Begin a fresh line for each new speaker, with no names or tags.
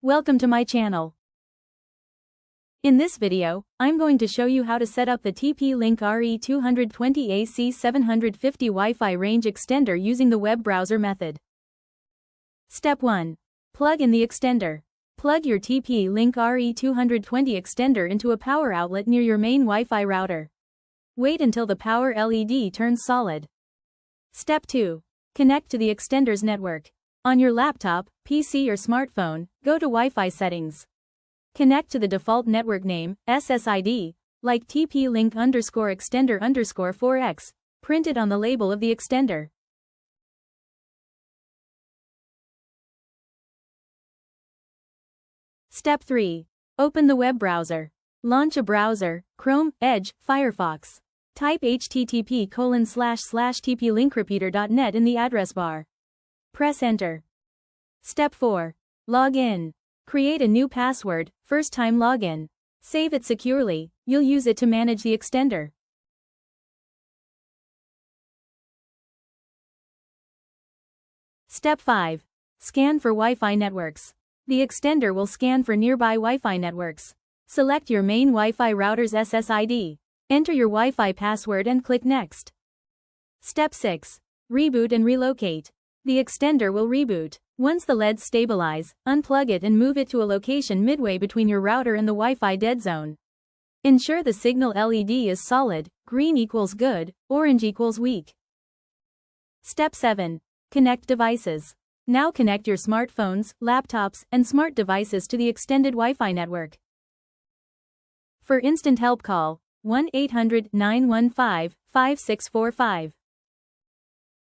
Welcome to my channel. In this video, I'm going to show you how to set up the TP-Link RE220 AC750 Wi-Fi range extender using the web browser method. Step 1. Plug in the extender. Plug your TP-Link RE220 extender into a power outlet near your main Wi-Fi router. Wait until the power LED turns solid. Step 2. Connect to the extender's network. On your laptop, PC or smartphone, go to Wi-Fi settings. Connect to the default network name, SSID, like TP-Link_Extender_4X, printed on the label of the extender. Step 3. Open the web browser. Launch a browser, Chrome, Edge, Firefox. Type http://tplinkrepeater.net in the address bar. Press Enter. Step 4. Log in. Create a new password, first-time login. Save it securely, you'll use it to manage the extender. Step 5. Scan for Wi-Fi networks. The extender will scan for nearby Wi-Fi networks. Select your main Wi-Fi router's SSID. Enter your Wi-Fi password and click Next. Step 6. Reboot and relocate. The extender will reboot. Once the LEDs stabilize, unplug it and move it to a location midway between your router and the Wi-Fi dead zone. Ensure the signal LED is solid, green equals good, orange equals weak. Step 7. Connect devices. Now connect your smartphones, laptops, and smart devices to the extended Wi-Fi network. For instant help call 1-800-915-5645.